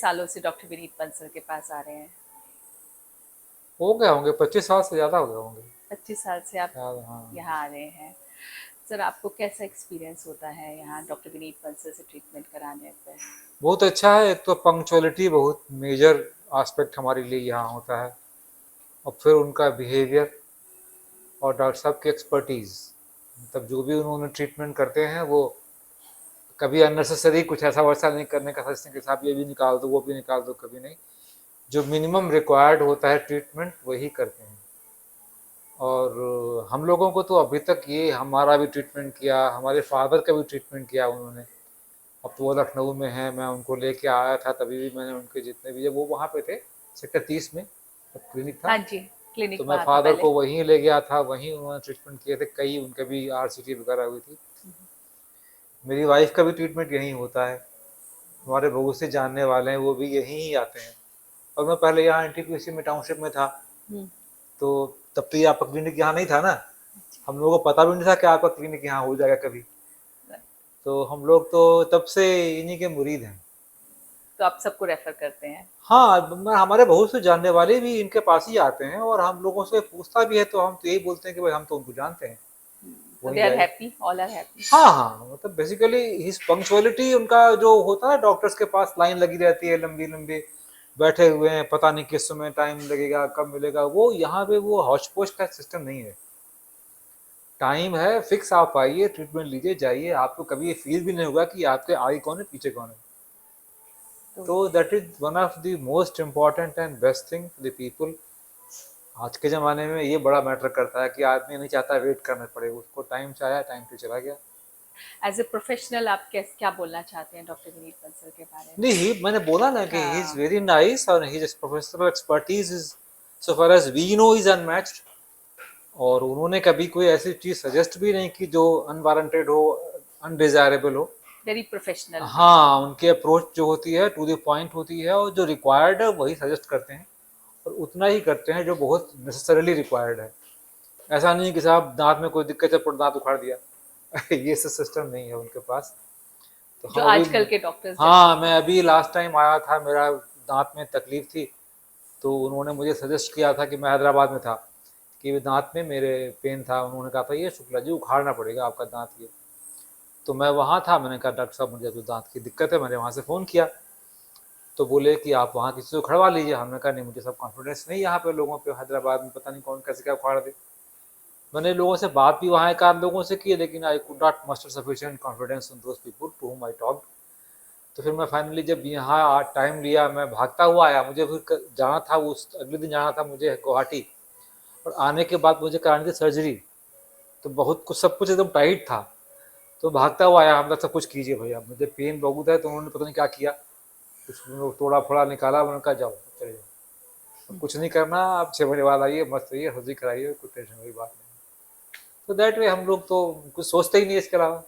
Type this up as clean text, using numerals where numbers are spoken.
सालों से डॉक्टर विनीत बंसल के पास आ रहे हैं? हो गए होंगे, 25 साल से ज्यादा हो गए होंगे 25 साल से आप शायद। हाँ, यहाँ आ रहे हैं। सर, आपको कैसा एक्सपीरियंस होता है यहाँ डॉक्टर विनीत बंसल से ट्रीटमेंट कराने पर? बहुत अच्छा है। एक तो पंक्चुअलिटी बहुत मेजर एस्पेक्ट हमारे लिए यहाँ होता है, और फिर उनका बिहेवियर और डॉक्टर साहब की एक्सपर्टीज, मतलब जो भी उन्होंने ट्रीटमेंट करते हैं वो कभी अननेसेसरी कुछ ऐसा वैसा नहीं करने का सोचते कि साहब ये भी निकाल दो वो भी निकाल दो, कभी नहीं। जो मिनिमम रिक्वायर्ड होता है ट्रीटमेंट वही करते हैं। और हम लोगों को तो अभी तक ये हमारा भी ट्रीटमेंट किया, हमारे फादर का भी ट्रीटमेंट किया उन्होंने। अब तो वो लखनऊ में है, मैं उनको लेके आया था तभी भी मैंने उनके जितने भी, वो वहाँ पे थे सेक्टर 30 में क्लिनिक था, हाँ जी, तो क्लिनिक मैं वहाँ था फादर पहले। को वहीं ले गया था, वहीं उन्होंने ट्रीटमेंट किए थे। कई उनके भी RCT वगैरह हुई थी। मेरी वाइफ का भी ट्रीटमेंट यहीं होता है। हमारे बहुत से जानने वाले हैं, वो भी यहीं ही आते हैं। और मैं पहले यहाँ NTPC में टाउनशिप में था, हम्म। तो तब तो ये आपका क्लिनिक यहाँ नहीं था ना। अच्छा। हम लोगों को पता भी नहीं था कि आपका क्लिनिक यहाँ हो जाएगा कभी। तो हम लोग तो तब से इन्हीं के मुरीद हैं। तो आप सबको रेफर करते हैं? हाँ, हमारे बहुत से जानने वाले भी इनके पास ही आते हैं, और हम लोगों से पूछता भी है तो हम तो यही बोलते हैं कि भाई हम तो उनको जानते हैं, तो वहीं दे आर जाइए। Happy, all are happy? हाँ हाँ, मतलब बेसिकली हिज पंक्चुअलिटी, उनका जो होता है डॉक्टर्स के पास लाइन लगी रहती है लंबी लंबी, बैठे हुए हैं, पता नहीं किस समय टाइम लगेगा कब मिलेगा, वो यहाँ पे वो हौच पौच का सिस्टम नहीं है। टाइम है फिक्स, आप आइए ट्रीटमेंट लीजिए जाइए, आपको कभी ये फील भी नहीं होगा कि आपके आगे कौन है पीछे कौन है। तो तो that is one of the most important and best thing for the people. आज के ज़माने में ये बड़ा मैटर करता है कि आदमी नहीं चाहता वेट करना पड़े, उसको टाइम से आया टाइम पे चला गया। एज ए प्रोफेशनल आप क्या बोलना चाहते हैं डॉक्टर विनीत बंसल के बारे में? नहीं, मैंने बोला ना कि ही इज हाँ। वेरी नाइस, और his professional expertise is, so far as we know, is unmatched. और उन्होंने कभी कोई ऐसी चीज सजेस्ट भी नहीं की जो अनवारंटेड हो, अनडिजायरेबल हो। वेरी प्रोफेशनल वे में। हाँ, उनकी अप्रोच जो होती है टू द पॉइंट होती है, और जो रिक्वायर्ड है वही सजेस्ट करते हैं, और उतना ही करते हैं जो बहुत नेसेसरली रिक्वायर्ड है। ऐसा नहीं कि साहब दांत में कोई दिक्कत है पर दांत उखाड़ दिया ये सब सिस्टम नहीं है उनके पास। तो जो हम अभी, आजकल के डॉक्टर्स हाँ, जनरली मैं करते अभी हैं। लास्ट टाइम आया था, मेरा दांत में तकलीफ थी, तो उन्होंने मुझे सजेस्ट किया था कि मैं हैदराबाद में था, कि दांत में मेरे पेन था, उन्होंने कहा था ये शुक्ला जी उखाड़ना पड़ेगा आपका दांत ये। तो मैं वहाँ था, मैंने कहा डॉक्टर साहब मुझे तो दांत की दिक्कत है, मैंने वहाँ से फ़ोन किया, तो बोले कि आप वहाँ किसी से उखड़वा लीजिए। हमने कहा नहीं, मुझे सब कॉन्फिडेंस नहीं यहाँ पे लोगों पे, हैदराबाद में पता नहीं कौन कैसे क्या उखाड़ दे। मैंने लोगों से बात भी वहाँ एक आध लोगों से की, लेकिन I could not muster sufficient confidence in those people to whom I talked. तो फिर मैं फाइनली जब यहाँ टाइम लिया, मैं भागता हुआ आया, मुझे फिर जाना था, उस अगले दिन जाना था मुझे गुवाहाटी, और आने के बाद मुझे करानी थी सर्जरी। तो बहुत कुछ, सब कुछ एकदम टाइट था, तो भागता हुआ आया, हम सब कुछ कीजिए भैया, मुझे पेन बहुत है। तो उन्होंने पता नहीं क्या किया, कुछ तोड़ा फोड़ा निकाला, उन्होंने कहा जाओ चले जाओ, कुछ नहीं करना, आप 6 बजे बाद आइए, मस्त रहिए, सर्जरी कराइए, कोई टेंशन वाली बात नहीं। तो दैट वे हम लोग तो कुछ सोचते ही नहीं इसके अलावा।